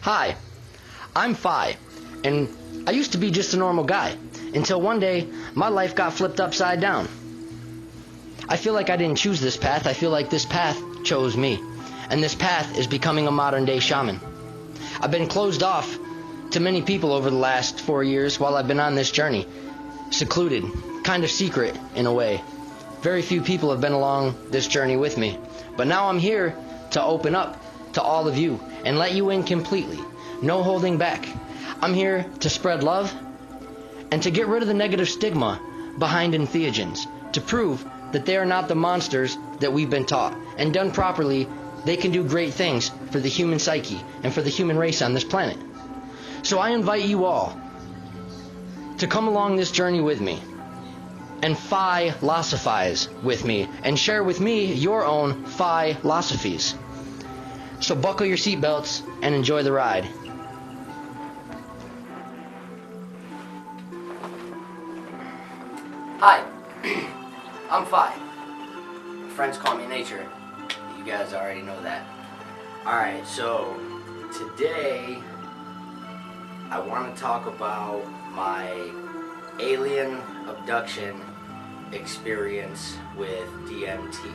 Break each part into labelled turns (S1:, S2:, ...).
S1: Hi, I'm Phi, and I used to be just a normal guy, until one day my life got flipped upside down. I feel like I didn't choose this path, I feel like this path chose me, and this path is becoming a modern day shaman. I've been closed off to many people over the last 4 years while I've been on this journey, secluded, kind of secret in a way. Very few people have been along this journey with me, but now I'm here to open up to all of you and let you in completely, no holding back. I'm here to spread love and to get rid of the negative stigma behind entheogens, to prove that they are not the monsters that we've been taught, and done properly, they can do great things for the human psyche and for the human race on this planet. So I invite you all to come along this journey with me and philosophize with me and share with me your own philosophies. So buckle your seatbelts and enjoy the ride. Hi, I'm Phi. My friends call me Nature. You guys already know that. Alright, so today I want to talk about my alien abduction experience with DMT.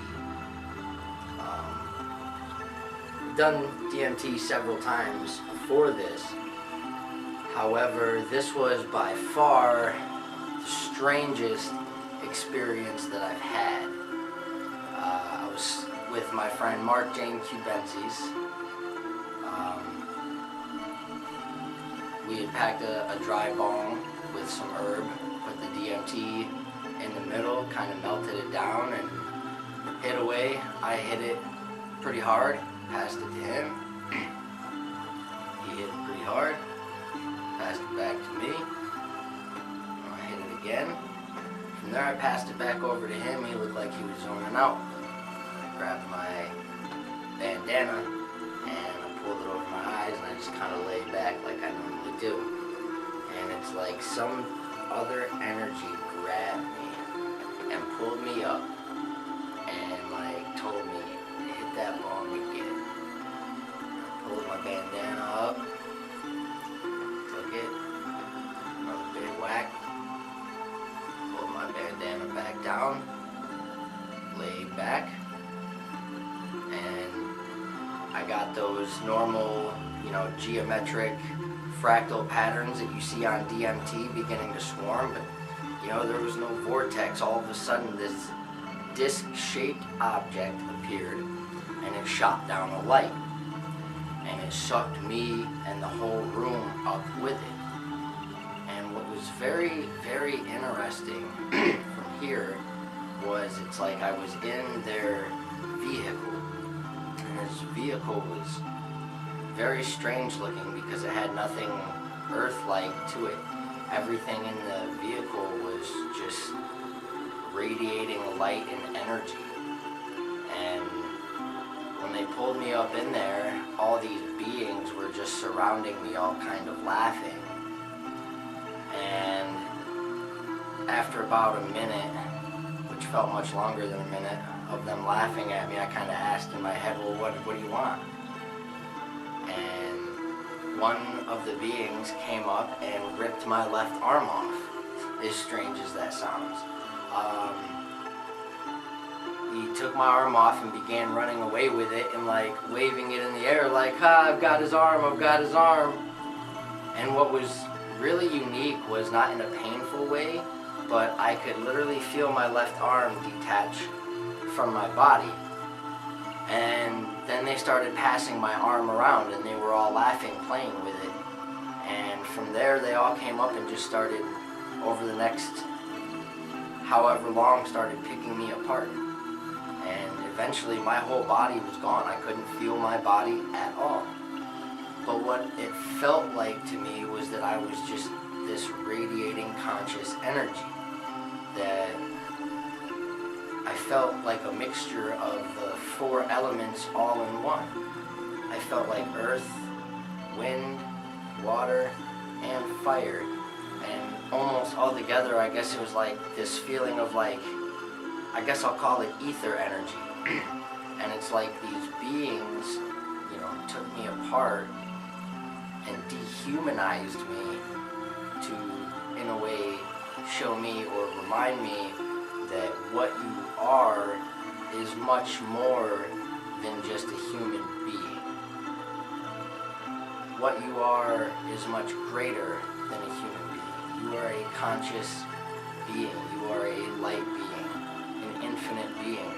S1: I've done DMT several times before this. However, this was by far the strangest experience that I've had. I was with my friend Mark Jane Cubenzis. We had packed a dry bong with some herb, put the DMT in the middle, kind of melted it down and hit away. I hit it pretty hard, passed it to him. He hit it pretty hard, passed it back to me. I hit it again. From there I passed it back over to him. He looked like he was zoning out. I grabbed my bandana and I pulled it over my eyes and I just kind of laid back like I normally do. And it's like some other energy grabbed me and pulled me up and like told me to hit that bong again. I pulled my bandana up, took it, another big whack, pulled my bandana back down, laid back, and I got those normal, geometric fractal patterns that you see on DMT beginning to swarm, but there was no vortex. All of a sudden this disc-shaped object appeared and it shot down a light and it sucked me and the whole room up with it. And what was very, very interesting from here was it's like I was in their vehicle, and this vehicle was very strange looking because it had nothing Earth-like to it. Everything in the vehicle was just radiating light and energy. And when they pulled me up in there, all these beings were just surrounding me, all kind of laughing. And after about a minute, which felt much longer than a minute, of them laughing at me, I kind of asked in my head, well, what do you want? And one of the beings came up and ripped my left arm off, as strange as that sounds. He took my arm off and began running away with it and like waving it in the air like, ha, I've got his arm, I've got his arm. And what was really unique was not in a painful way, but I could literally feel my left arm detach from my body. And then they started passing my arm around and they were all laughing, playing with it. And from there they all came up and just started, over the next however long, started picking me apart. And eventually my whole body was gone. I couldn't feel my body at all. But what it felt like to me was that I was just this radiating conscious energy. That I felt like a mixture of the 4 elements all in one. I felt like earth, wind, water, and fire. And almost all together, I guess it was like this feeling of like, I guess I'll call it ether energy. And it's like these beings, took me apart and dehumanized me to, in a way, show me or remind me that what you are is much more than just a human being. What you are is much greater than a human being. You are a conscious being. You are a light being, an infinite being,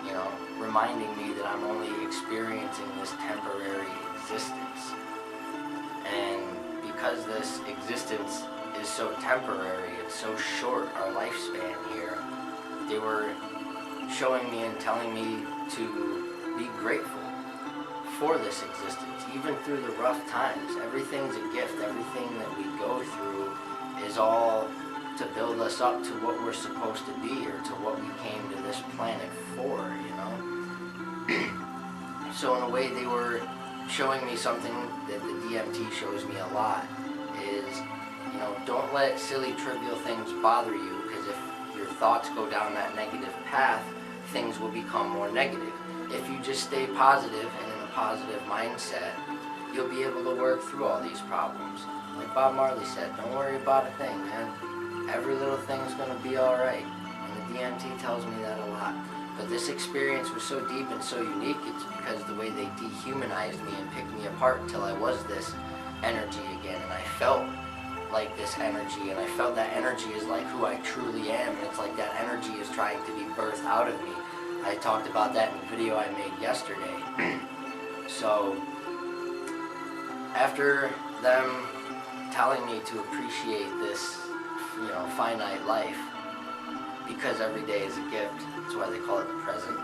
S1: you know, reminding me that I'm only experiencing this temporary existence. And because this existence is so temporary, it's so short, our lifespan here, they were showing me and telling me to be grateful for this existence, even through the rough times. Everything's a gift. Everything that we go through is all to build us up to what we're supposed to be, or to what we came to this planet for, you know? So in a way, they were showing me something that the DMT shows me a lot, is, you know, don't let silly, trivial things bother you, because if your thoughts go down that negative path, things will become more negative. If you just stay positive and in a positive mindset, you'll be able to work through all these problems. Like Bob Marley said, don't worry about a thing, man. Every little thing's gonna be alright. And the DMT tells me that a lot. But this experience was so deep and so unique, it's because the way they dehumanized me and picked me apart until I was this energy again. And I felt like this energy, and I felt that energy is like who I truly am, and it's like that energy is trying to be birthed out of me. I talked about that in a video I made yesterday. So, after them telling me to appreciate this, you know, finite life, because every day is a gift, that's why they call it the present,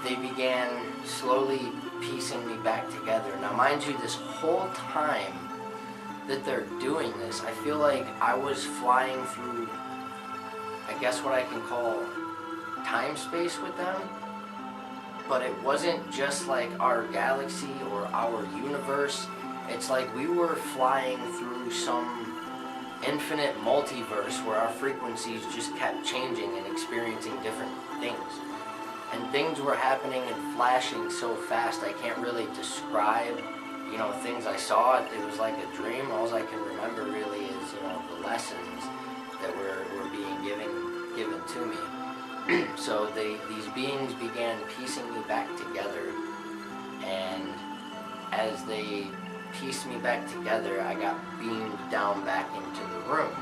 S1: they began slowly piecing me back together. Now mind you, this whole time that they're doing this, I feel like I was flying through, I guess what I can call Timespace with them, but it wasn't just like our galaxy or our universe. It's like we were flying through some infinite multiverse where our frequencies just kept changing and experiencing different things. And things were happening and flashing so fast I can't really describe, you know, things I saw. It was like a dream. All I can remember really is, you know, the lessons that were being given to me. So these beings began piecing me back together, and as they pieced me back together, I got beamed down back into the room.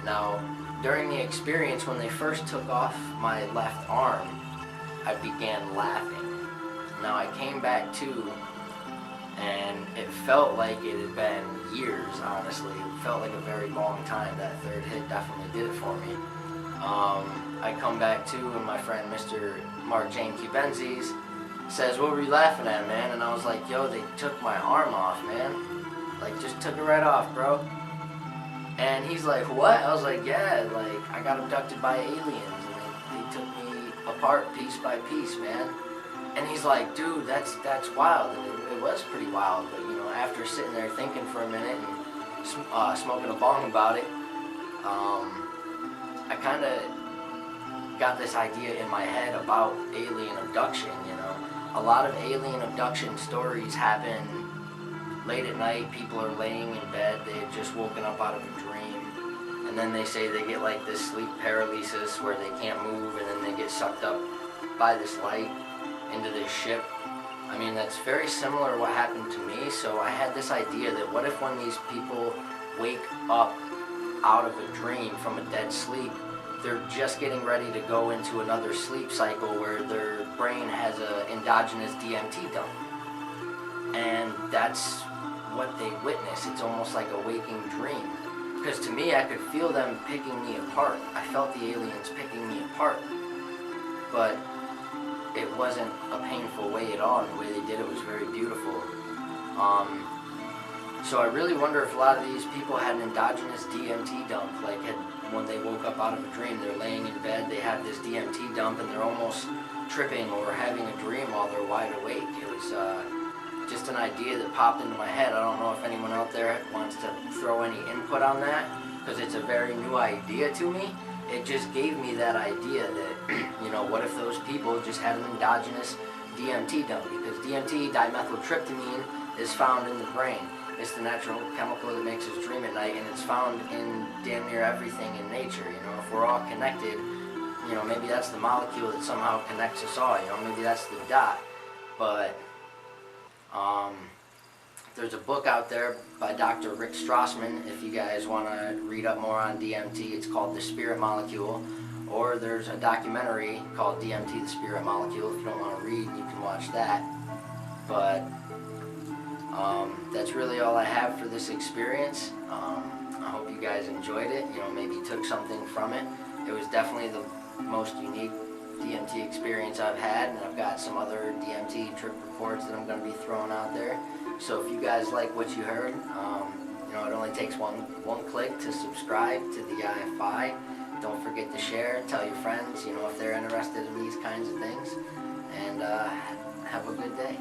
S1: Now, during the experience, when they first took off my left arm, I began laughing. Now I came back to, and it felt like it had been years, honestly. It felt like a very long time. That third hit definitely did it for me. I come back to, and my friend Mr. Mark Jane Cubenzies says, "What were you laughing at, man?" And I was like, "Yo, they took my arm off, man. Like, just took it right off, bro." And he's like, "What?" I was like, "Yeah, like, I got abducted by aliens, and they took me apart piece by piece, man." And he's like, "Dude, that's wild." And it was pretty wild, but, you know, after sitting there thinking for a minute and smoking a bong about it, I kind of got this idea in my head about alien abduction, you know. A lot of alien abduction stories happen late at night. People are laying in bed, they had just woken up out of a dream, and then they say they get like this sleep paralysis where they can't move, and then they get sucked up by this light into this ship. I mean, that's very similar to what happened to me. So I had this idea that what if when these people wake up out of a dream from a dead sleep, they're just getting ready to go into another sleep cycle where their brain has an endogenous DMT dump. And that's what they witness. It's almost like a waking dream. Because to me, I could feel them picking me apart. I felt the aliens picking me apart. But it wasn't a painful way at all, and the way they did it was very beautiful. So I really wonder if a lot of these people had an endogenous DMT dump, like when they woke up out of a dream, they're laying in bed, they have this DMT dump, and they're almost tripping or having a dream while they're wide awake. It was just an idea that popped into my head. I don't know if anyone out there wants to throw any input on that, because it's a very new idea to me. It just gave me that idea that, you know, what if those people just had an endogenous DMT dump? Because DMT, dimethyltryptamine, is found in the brain. It's the natural chemical that makes us dream at night, and it's found in damn near everything in nature. You know, if we're all connected, you know, maybe that's the molecule that somehow connects us all. You know, maybe that's the dot. But there's a book out there by Dr. Rick Strassman, if you guys want to read up more on DMT. It's called The Spirit Molecule. Or there's a documentary called DMT, The Spirit Molecule. If you don't want to read, you can watch that. But that's really all I have for this experience. I hope you guys enjoyed it. You know, maybe took something from it. It was definitely the most unique DMT experience I've had, and I've got some other DMT trip reports that I'm going to be throwing out there. So if you guys like what you heard, you know, it only takes one click to subscribe to the IFI. Don't forget to share, tell your friends, you know, if they're interested in these kinds of things, and have a good day.